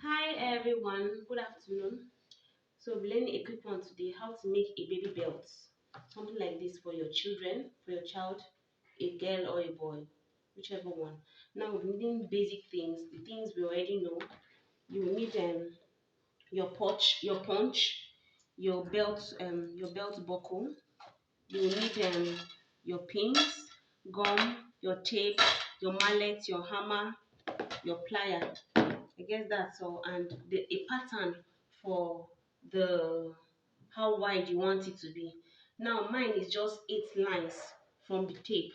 Hi everyone, good afternoon. So we're learning a quick one today, how to make a baby belt. Something like this for your children, for your child, a girl or a boy, whichever one. Now we're needing basic things, the things we already know. You will need your belt buckle. You will need your pins, gum, your tape, your mallet, your hammer, your plier. I guess that's all. And a pattern for the how wide you want it to be. Now mine is just 8 lines from the tape.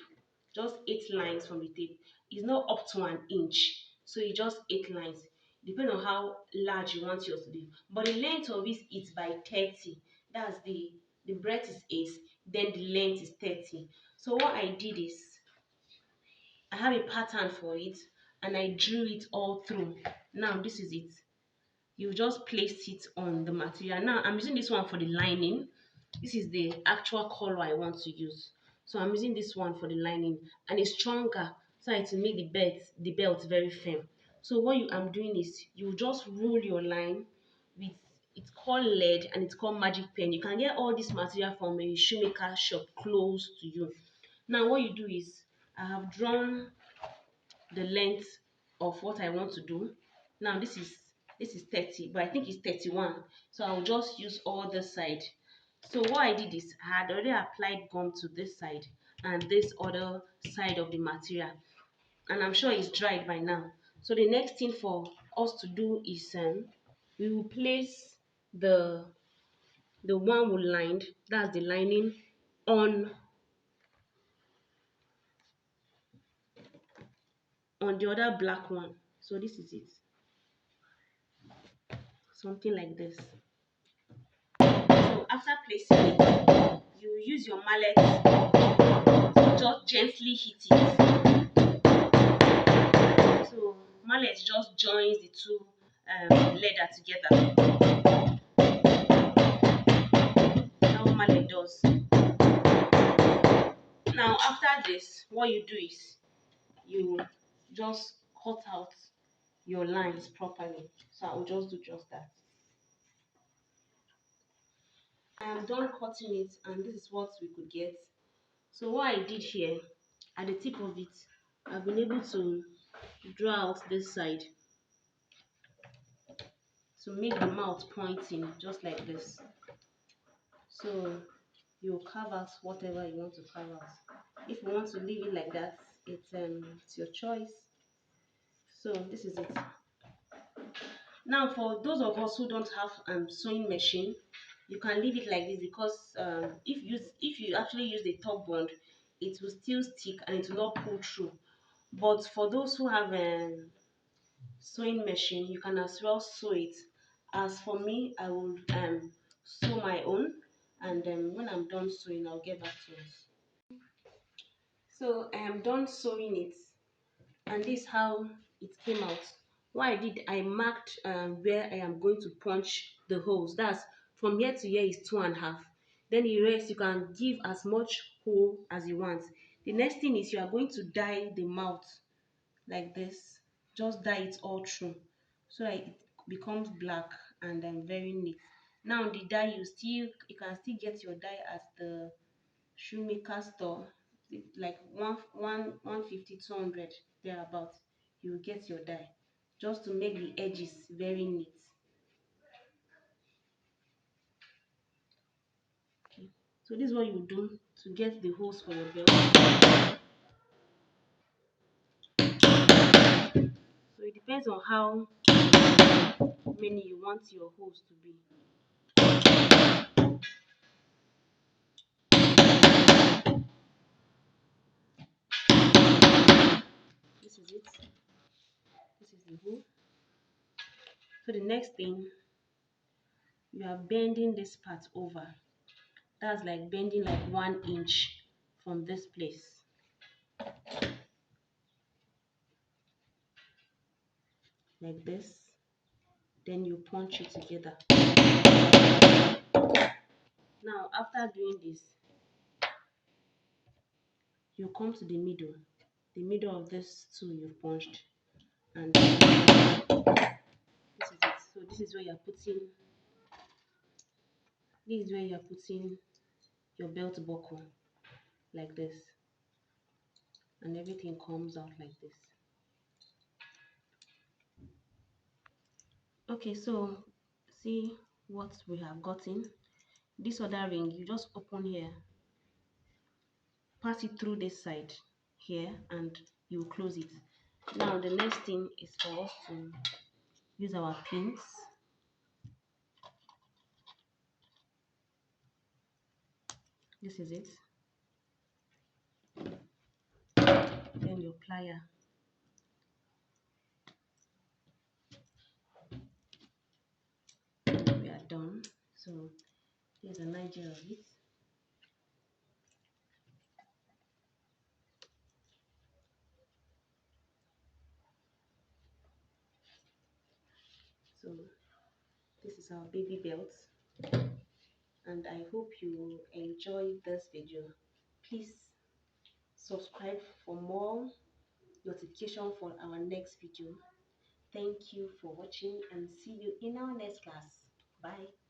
Just 8 lines from the tape. It's not up to an inch. So it's just 8 lines. Depending on how large you want yours to be. But the length of it is by 30. That's the breadth is 8, then the length is 30. So what I did is I have a pattern for it and I drew it all through. Now this is it. You just place it on the material. Now I'm using this one for the lining. This is the actual color I want to use. So I'm using this one for the lining and it's stronger so it will make the belt very firm. So what I'm doing is you just roll your line with, it's called lead and it's called magic pen. You can get all this material from a shoemaker shop close to you. Now what you do is I have drawn the length of what I want to do. Now this is 30, but I think it's 31. So I'll just use all this side. So what I did is I had already applied gum to this side and this other side of the material. And I'm sure it's dried by now. So the next thing for us to do is we will place the one we lined, that's the lining, on the other black one. So this is it. Something like this. So after placing it, you use your mallet to just gently hit it. So mallet just joins the two leather together. That's what mallet does. Now after this, what you do is you just cut out your lines properly. So I will just do just that. I am done cutting it and this is what we could get. So what I did here, at the tip of it, I've been able to draw out this side to make the mouth pointing just like this. So you carve out whatever you want to carve out. If you want to leave it like that, it's your choice. So this is it. Now for those of us who don't have sewing machine, you can leave it like this because if you actually use the top bond, it will still stick and it will not pull through. But for those who have sewing machine, you can as well sew it. As for me, I will sew my own, and when I'm done sewing, I'll get back to us. So I am done sewing it, and this is how it came out. What I did, I marked where I am going to punch the holes. That's from here to here is 2.5. Then the rest you can give as much hole as you want. The next thing is you are going to dye the mouth like this. Just dye it all through so that it becomes black and very neat. Now the dye, you can still get your dye at the shoemaker store, like 150 200 thereabout. You will get your dye just to make the edges very neat. Okay, so this is what you do to get the holes for your belt. So it depends on how many you want your holes to be. This is it. This is the hole. So the next thing, you are bending this part over. That's like bending like 1 inch from this place, like this. Then you punch it together. Now after doing this, you come to the middle of this two you've punched, and this is where you're putting your belt buckle like this, and everything comes out like this. Okay, so see what we have gotten. This other ring, you just open here, pass it through this side here, and you close it. Now the next thing is for us to use our pins. This is it. Then your plier. We are done. So here's an idea of it. So this is our baby belt, and I hope you enjoy this video. Please subscribe for more notification for our next video. Thank you for watching, and see you in our next class. Bye.